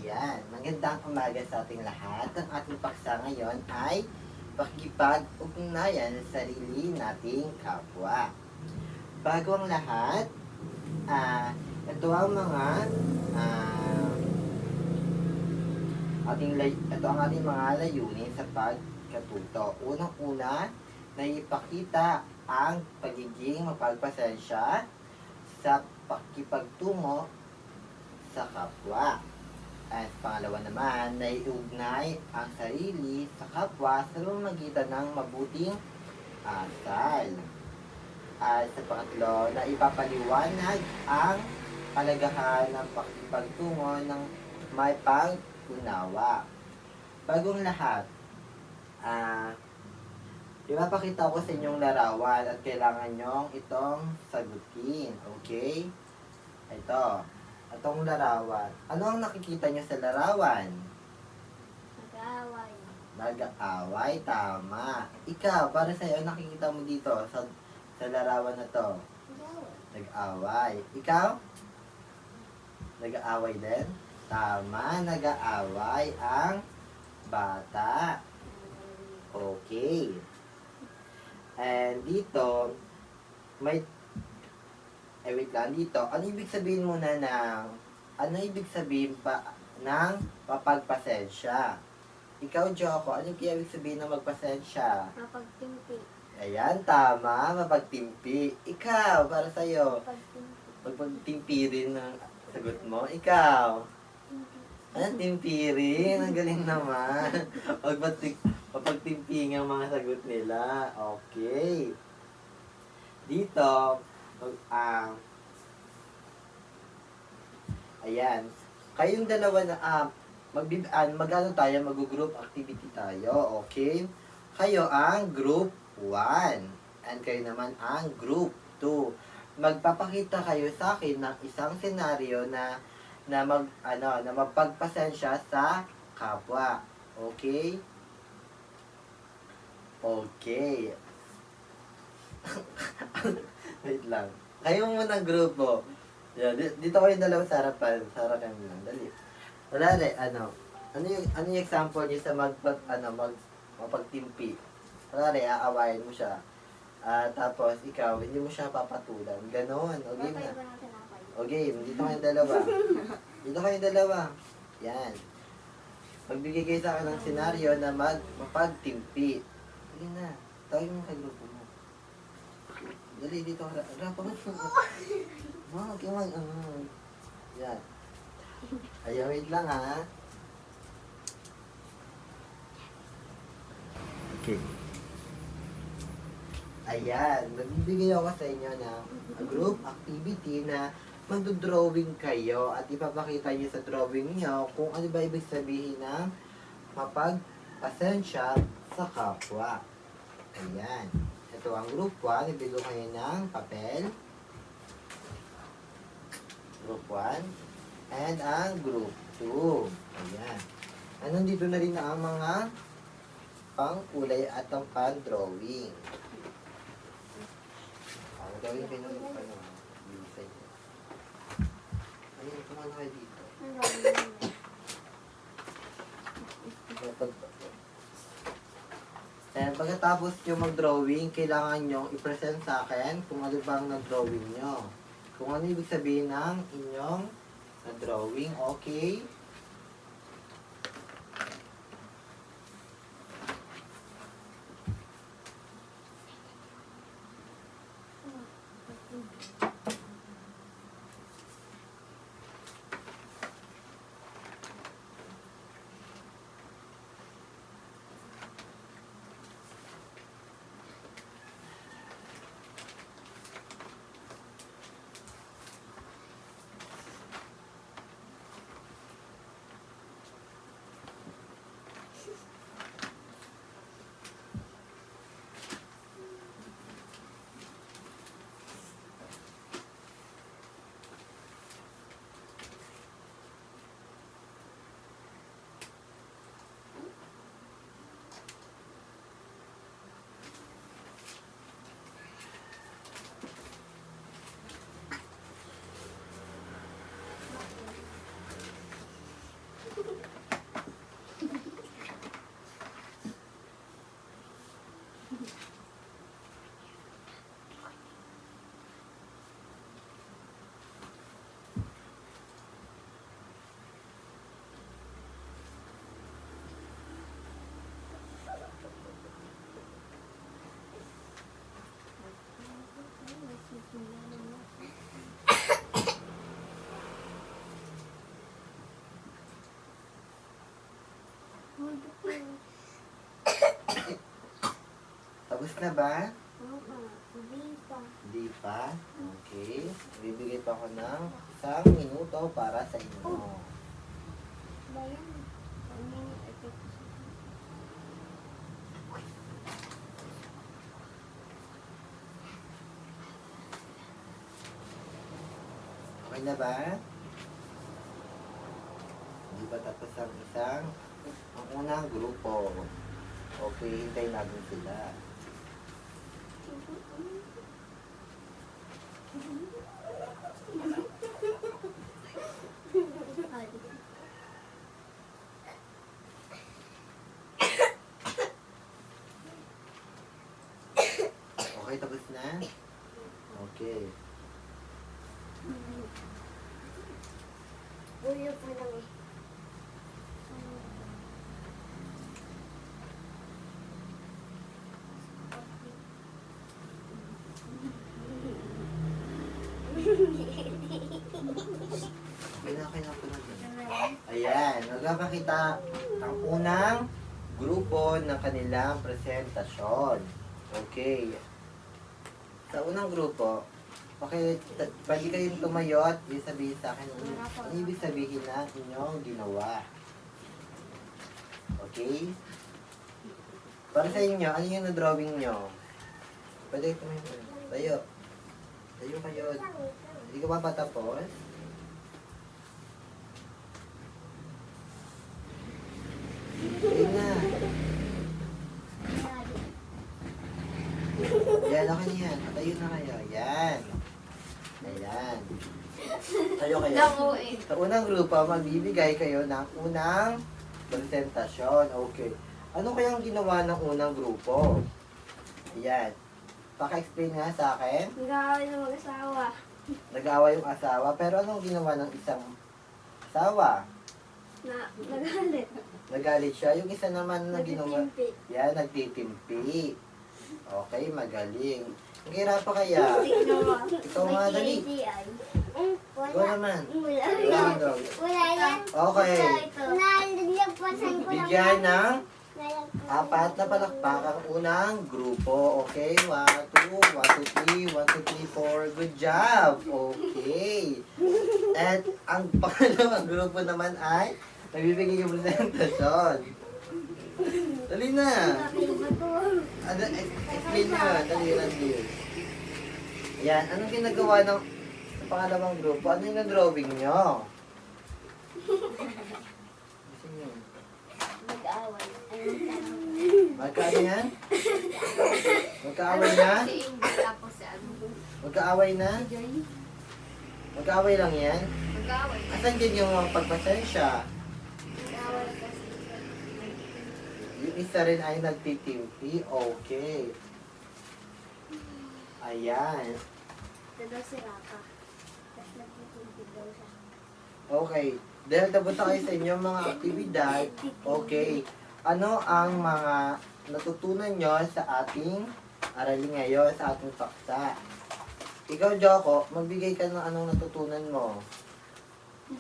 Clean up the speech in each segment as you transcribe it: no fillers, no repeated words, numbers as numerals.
Ayan, magandang umaga sa ating lahat. Ang ating paksa ngayon ay pakikipag-ugnayan sa sarili nating kapwa. Bago ang lahat, ito ang mga ito ang ating mga layunin sa pagkatuto. Unang-una, na ipakita ang pagiging mapagpasensya sa pakikipagtungo sa kapwa. At pangalawa naman, na iugnay ang sarili sa kapwa sa pamamagitan ng mabuting asal. At sa pangatlo, na ipapaliwanag ang kalagahan ng pakikipagtungo ng may pag-unawa. Bagong lahat, ipapakita ko sa inyong larawan at kailangan nyong itong sagutin. Okay? Itong larawan. Ano ang nakikita nyo sa larawan? Nag-aaway. Nag-aaway, tama. Ikaw, para sa'yo, ano nakikita mo dito sa larawan na to? Nag-aaway. Ikaw? Nag-aaway din? Tama, nag-aaway ang bata. Okay. And dito, wait lang, dito, ano ibig sabihin muna ano ibig sabihin pa ng mapagpasensya? Ikaw, Joko, ano kaya ibig sabihin ng magpasensya? Mapagtimpi. Ayan, tama, mapagtimpi. Ikaw, para sa'yo, Mapagtimpi. magpagtimpi rin ang sagot mo. Ikaw, ano timpi rin? Ang galing naman. Mapagtimpi ang mga sagot nila. Okay. Dito, ayan. Kayong dalawa na, mag-group activity tayo, okay? Kayo ang group 1, and kayo naman ang group 2. Magpapakita kayo sa akin ng isang senaryo na mapagpasensya sa kapwa. Okay? Okay. Wait lang. Kayo muna grupo. Yeah, dito kayo dalawa sa harapan. Sa harapan lang. Dali. Wala ano yung example niyo sa mapagtimpi? Wala aawayin mo siya. Tapos ikaw, hindi mo siya papatulan. Ganon. O game na. O game. Dito kayong dalawa. Dito kayong dalawa. Yan. Magbigay kayo sa akin ng senaryo na mapagtimpi. Sige na. Tawag mo kay grupo mo. Dali dito. Rapa mo. Yan. Ayaw, wait lang ha. Okay. Ayan. Magbibigay ako sa inyo ng group activity na magdo-drawing kayo at ipapakita nyo sa drawing nyo kung ano ba ibig sabihin ng mapagpasensya sa kapwa. Ayan. Ito ang group 1. Ibigay kayo ng papel. Group 1. And ang group 2. Ayan. Nandito na rin ang mga pang-kulay at ang pan-drawing. Ang drawing kayo ng ayun, kumano kayo dito. And pagkatapos nyo mag-drawing, kailangan nyo i-present sa akin kung ano bang na-drawing nyo. Kung ano ibig sabihin ng inyong na-drawing, okay? na ba? Opo. Hindi pa. Hindi pa? Okay. Bibigay pa ako ng 1 minuto para sa inyo. Ba yan? Ano yung effect ko sa Okay na ba? Hindi pa tapos ang unang grupo. Okay, hintayin natin sila. Okay, tapos na? Okay. Ulo pa lang eh. Okay na po na. Ayan, magpapakita ang unang grupo ng kanilang presentasyon. Okay. Sa unang grupo, okay, pwede kayong tumayo at sabihin sa akin ano ibig sabihin na inyong ginawa. Okay? Para sa inyo, ano yung na-drawing nyo? Pwede kayo tumayo. Tayo. Tayo kayo. Hindi ka pa patapos? Ayun na. Yan, okay na yan. Tayo na kayo. Yan. Ayan. Tayo kayo. Sa unang grupo, magbibigay kayo ng unang presentasyon. Okay. Ano kayang ginawa ng unang grupo? Ayan. Paka-explain nga sa akin. Nag-aaway ng mag-asawa. Nag-awa yung asawa, pero anong ginawa ng isang asawa? Nagalit. Nagalit siya. Yung isa naman na ginawa, Nagtitimpi. yan, nagtitimpi. Okay, magaling. Nahihirap pa kaya? Ikaw nga, dali. Go naman. Wala Ayan, dog. Wala yan. Okay. Nalagpasan ko lang. Bigyan ng Nalagpasan. 4 na palakpak ang unang grupo. Okay, 1, 2, 1, 2, 3, 1, 2, 3, 4. Good job. Okay. At ang pangalawang grupo naman ay nagbibigay yung presentasyon. Dali na. Ano, explain mo. Dali lang din. Yan. Anong ginagawa ng sa pangalawang grupo? Ano yung drawing nyo? Gusto nyo? Nag-aaway. Magkaano yan? Magkaaway na? Tapos si ano? Magkaaway na? Magkaaway lang yan? Mag-away. Asan din yung mga pagpasensya? Nag-aaway kasi. Yung isa rin ay nagtitimpi. Okay. Ayan. Ito daw si Raka. Tapos nagtitimpid daw siya. Okay. Dahil tapos na kayo sa inyong mga aktibidad, okay. Ano ang mga natutunan nyo sa ating aralin ngayon, sa ating paksa? Ikaw, Joko, magbigay ka ng anong natutunan mo.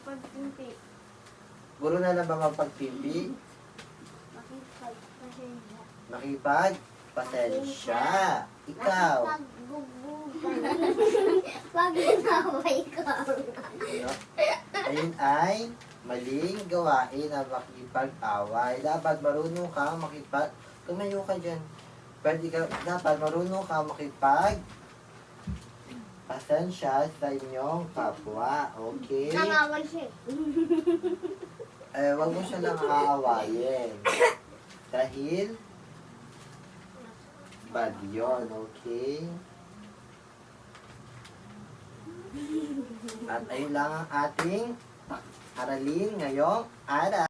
Pagtimpi. Puro na lang ba magpagtimpi? Makipagpasensya. Makipagpasensya. Ikaw. Pagbubugan. Pag-inaway ka. Ano? Ayun ay maling gawain na makipag-away. Dapat marunong ka tumayo ka dyan. Dapat marunong ka pasensya sa inyong kapwa. Okay? Nangaway siya. Wag mo siya lang aawayin. Dahil bad yun. Okay? At ayun lang ang ating aralin ngayong araw.